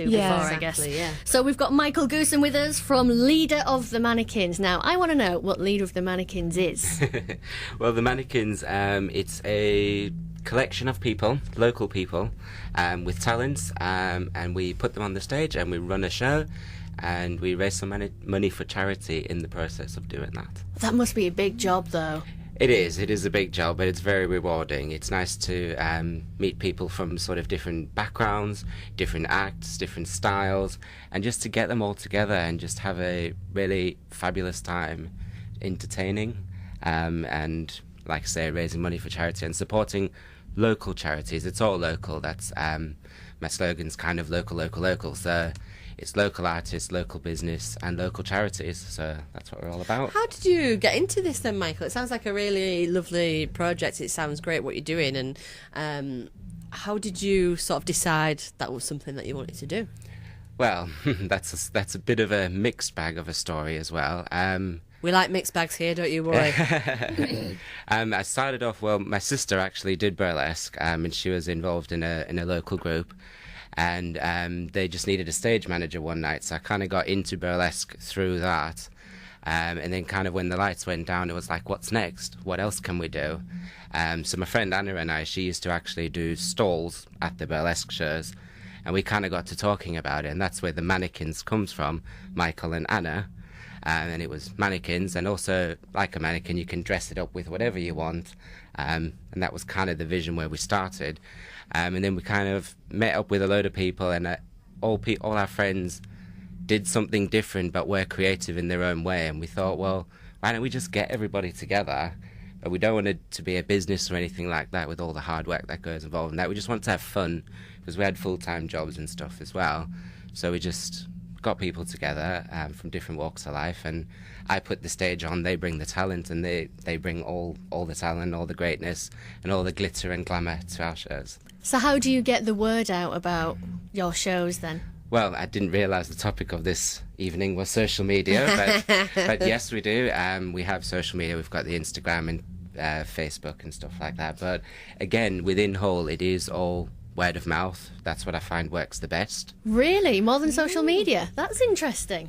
before, I guess. Yeah. So we've got Michael Goosen with us from Leader of the Mannequins. Now, I want to know what Leader of the Mannequins is. Well, the Mannequins, it's a collection of people, local people, with talents, and we put them on the stage and we run a show and we raise some money for charity in the process of doing that. That must be a big job, though. It is a big job, but it's very rewarding. It's nice to meet people from sort of different backgrounds, different acts, different styles, and just to get them all together and just have a really fabulous time entertaining and, like I say, raising money for charity and supporting local charities. It's all local. That's my slogan's kind of local. So it's local artists, local business, and local charities. So that's what we're all about. How did you get into this then, Michael? It sounds like a really lovely project. It sounds great what you're doing. And how did you sort of decide that was something that you wanted to do? Well, that's a bit of a mixed bag of a story as well. We like mixed bags here, don't you worry. I started off, well, my sister actually did burlesque, and she was involved in a local group. And they just needed a stage manager one night, so I kind of got into burlesque through that. And then kind of when the lights went down, it was like, what's next? What else can we do? So my friend Anna and I, she used to actually do stalls at the burlesque shows, and we kind of got to talking about it, and that's where the Mannequins comes from, Michael and Anna. And it was mannequins, and also, like a mannequin, you can dress it up with whatever you want. And that was kind of the vision where we started. And then we kind of met up with a load of people, and all our friends did something different, but were creative in their own way. And we thought, well, why don't we just get everybody together? But we don't want it to be a business or anything like that with all the hard work that goes involved in that. We just want to have fun, because we had full-time jobs and stuff as well. So we just got people together from different walks of life, and I put the stage on, they bring the talent, and they bring all the talent, all the greatness, and all the glitter and glamour to our shows. So how do you get the word out about your shows then? Well, I didn't realise the topic of this evening was social media, but yes, we do. We have social media. We've got the Instagram and Facebook and stuff like that. But again, within Hull, it is all word of mouth. That's what I find works the best. Really? More than social media? That's interesting.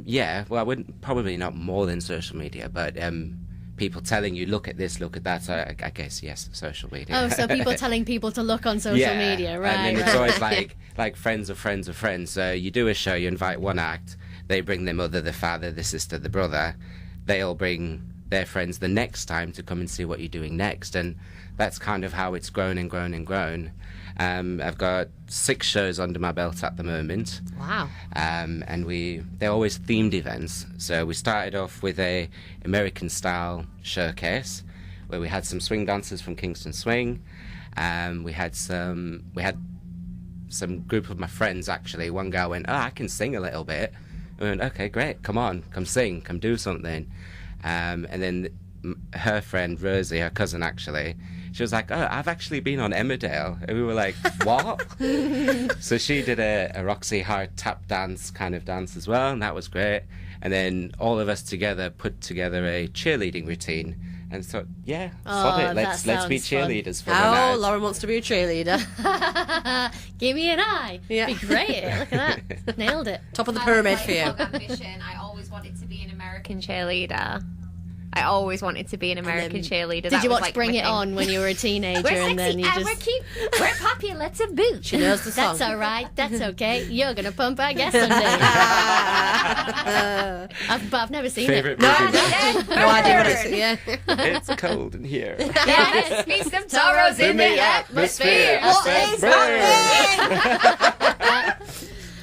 Yeah, well, I wouldn't, probably not more than social media, but people telling you, look at this, look at that. So I guess, yes, social media. Oh, so people telling people to look on social media, right? And then it's always like friends of friends of friends. So you do a show, you invite one act, they bring their mother, the father, the sister, the brother. They all bring their friends the next time to come and see what you're doing next. And that's kind of how it's grown and grown and grown. I've got 6 shows under my belt at the moment. Wow. And they're always themed events. So we started off with a American-style showcase where we had some swing dancers from Kingston Swing. We had some group of my friends, actually. One guy went, oh, I can sing a little bit. I went, okay, great, come on, come sing, come do something. And then her friend, Rosie, her cousin, actually, she was like, oh, I've actually been on Emmerdale. And we were like, what? So she did a Roxy Hart tap dance kind of dance as well, and that was great. And then all of us together put together a cheerleading routine. And so, yeah, sod it. Let's be cheerleaders for the night. Oh, Lauren wants to be a cheerleader. Give me an eye. Yeah. Be great. Look at that. Nailed it. Top of the pyramid for you. Ambition. I always wanted to be an American cheerleader. I always wanted to be an American cheerleader. Did you watch Bring It On when you were a teenager? We're and then you sexy just... we're popular to boot. She knows the song. That's all right. That's okay. You're going to pump our gas someday. But I've never seen Favorite it. movie? No idea what it's... Yeah. It's cold in here. Yes, be some sorrows in the atmosphere. What is happening?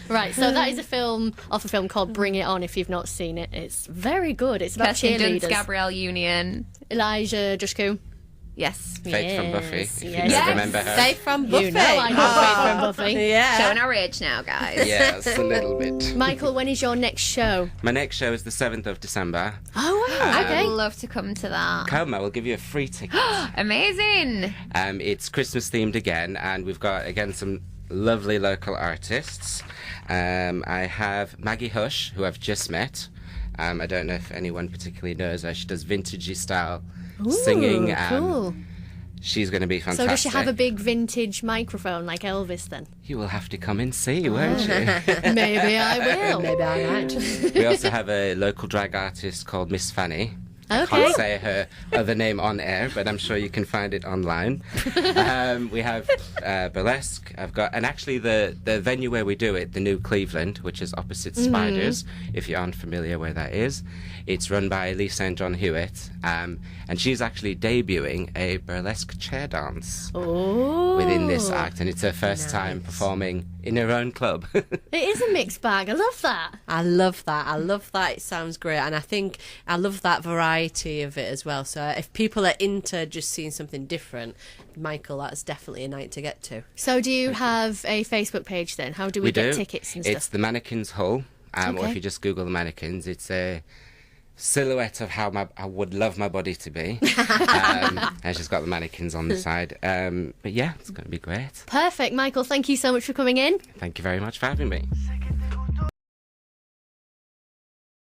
Right, so that is a film off a film called Bring It On. If you've not seen it, it's very good. It's about Kirsten cheerleaders. Dunst, Gabrielle Union. Elijah Dushku. Yes. Faith from Buffy, Yes, if you yes. don't remember her. Faith from Buffy. You know I know Faith from Buffy. Yeah. Showing our age now, guys. Yes, a little bit. Michael, when is your next show? My next show is the 7th of December. Oh, wow. I'd Okay. love to come to that. Come, I will give you a free ticket. Amazing. It's Christmas themed again, and we've got, again, some lovely local artists. I have Maggie Hush, who I've just met. I don't know if anyone particularly knows her. She does vintagey style Ooh, singing. cool. she's going to be fantastic. So does she have a big vintage microphone like Elvis then? You will have to come and see, won't you? Maybe I will. Maybe I might. We also have a local drag artist called Miss Fanny. I Okay. can't say her other name on air, but I'm sure you can find it online. We have burlesque. And actually the venue where we do it, the New Cleveland, which is opposite Spiders, if you aren't familiar where that is, it's run by Lisa and John Hewitt, and she's actually debuting a burlesque chair dance within this act, and it's her first time performing in her own club. It is a mixed bag. I love that. I love that. I love that. It sounds great. And I think I love that variety of it as well. So if people are into just seeing something different, Michael, that's definitely a night to get to. So do you have a Facebook page then? How do we get tickets and stuff? It's the Mannequins Hull, or Okay. if you just Google the Mannequins, it's a silhouette of how I would love my body to be. And she's got the mannequins on the side. But yeah, it's going to be great. Perfect. Michael, thank you so much for coming in. Thank you very much for having me.